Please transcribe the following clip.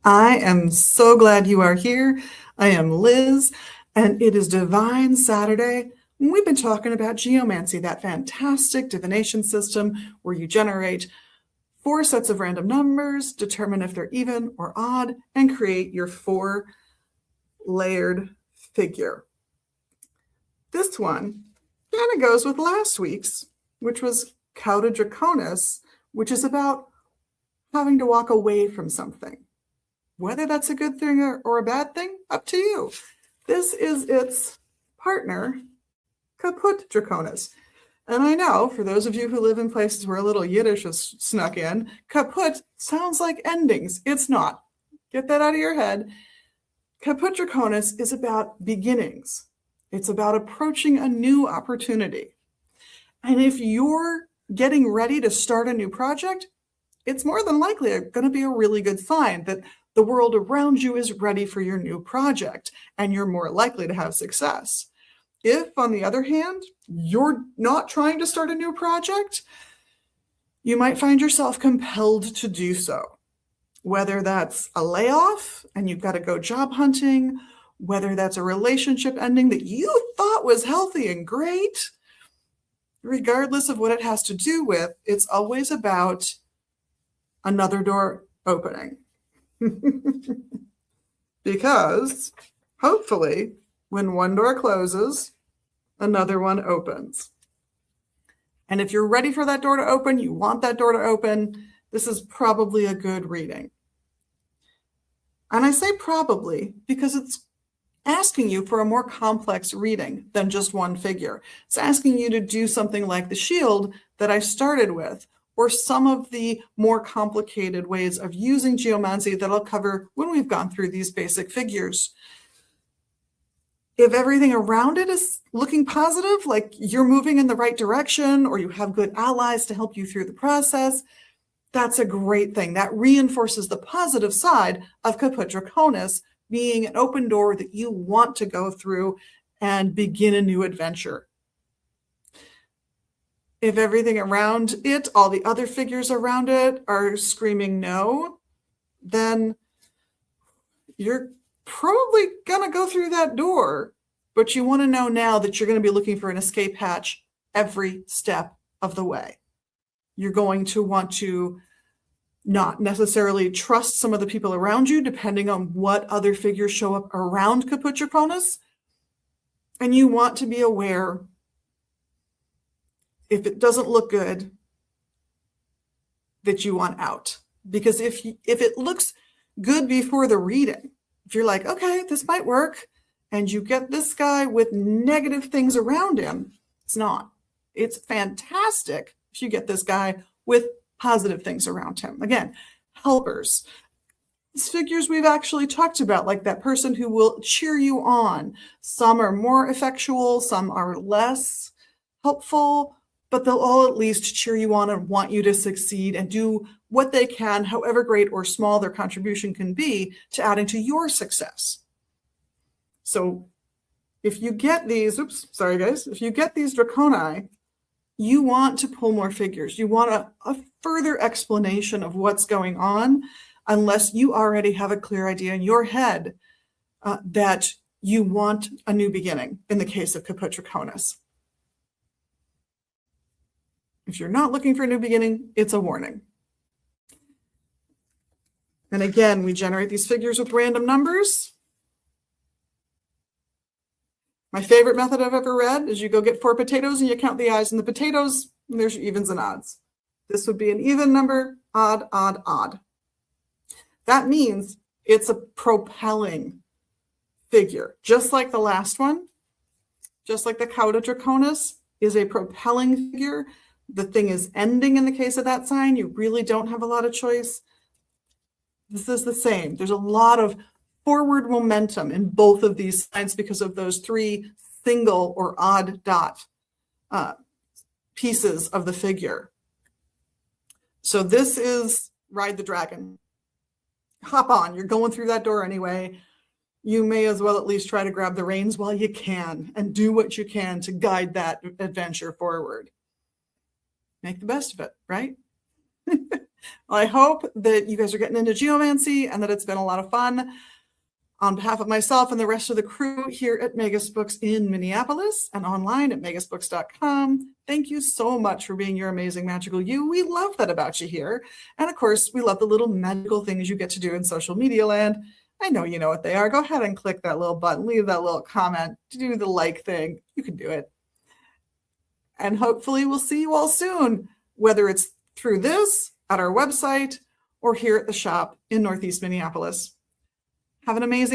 I am so glad you are here. I am Liz, and it is Divine Saturday. We've been talking about Geomancy, that fantastic divination system where you generate 4 sets of random numbers, determine if they're even or odd, and create your 4-layered figure. This one kind of goes with last week's, which was Caput Draconis, which is about having to walk away from something. Whether that's a good thing or a bad thing, up to you. This is its partner, Caput Draconis. And I know, for those of you who live in places where a little Yiddish is snuck in, Caput sounds like endings. It's not. Get that out of your head. Caput Draconis is about beginnings. It's about approaching a new opportunity. And if you're getting ready to start a new project, it's more than likely going to be a really good sign that the world around you is ready for your new project, and you're more likely to have success. If, on the other hand, you're not trying to start a new project, you might find yourself compelled to do so. Whether that's a layoff and you've got to go job hunting, whether that's a relationship ending that you thought was healthy and great, regardless of what it has to do with, it's always about another door opening. Because hopefully when one door closes, another one opens. And if you're ready for that door to open, you want that door to open, this is probably a good reading. And I say probably because it's asking you for a more complex reading than just one figure. It's asking you to do something like the shield that I started with, or some of the more complicated ways of using geomancy that I'll cover when we've gone through these basic figures. If everything around it is looking positive, like you're moving in the right direction, or you have good allies to help you through the process, that's a great thing. That reinforces the positive side of Caput Draconis being an open door that you want to go through and begin a new adventure. If everything around it, all the other figures around it are screaming no, then you're probably going to go through that door. But you want to know now that you're going to be looking for an escape hatch every step of the way. You're going to want to not necessarily trust some of the people around you, depending on what other figures show up around Caput Draconis. And you want to be aware if it doesn't look good, that you want out. Because if it looks good before the reading, if you're like, okay, this might work, and you get this guy with negative things around him, it's not. It's fantastic if you get this guy with positive things around him. Again, helpers. These figures we've actually talked about, like that person who will cheer you on. Some are more effectual, some are less helpful, but they'll all at least cheer you on and want you to succeed and do what they can, however great or small their contribution can be, to adding to your success. So if you get these, if you get these Draconi, you want to pull more figures. You want a further explanation of what's going on, unless you already have a clear idea in your head that you want a new beginning in the case of Caput Draconis. If you're not looking for a new beginning, it's a warning. And again, we generate these figures with random numbers. My favorite method I've ever read is you go get 4 potatoes and you count the eyes in the potatoes, and there's your evens and odds. This would be an even number, odd, odd, odd. That means it's a propelling figure, just like the last one, just like the Caput Draconis is a propelling figure. The thing is ending in the case of that sign. You really don't have a lot of choice. This is the same. There's a lot of forward momentum in both of these signs because of those 3 single or odd dot pieces of the figure. So this is ride the dragon. Hop on. You're going through that door anyway. You may as well at least try to grab the reins while you can and do what you can to guide that adventure forward. Make the best of it, right? Well, I hope that you guys are getting into geomancy and that it's been a lot of fun. On behalf of myself and the rest of the crew here at Magus Books in Minneapolis and online at magusbooks.com, thank you so much for being your amazing magical you. We love that about you here. And of course, we love the little magical things you get to do in social media land. I know you know what they are. Go ahead and click that little button, leave that little comment, do the like thing. You can do it. And hopefully we'll see you all soon, whether it's through this, at our website, or here at the shop in Northeast Minneapolis. Have an amazing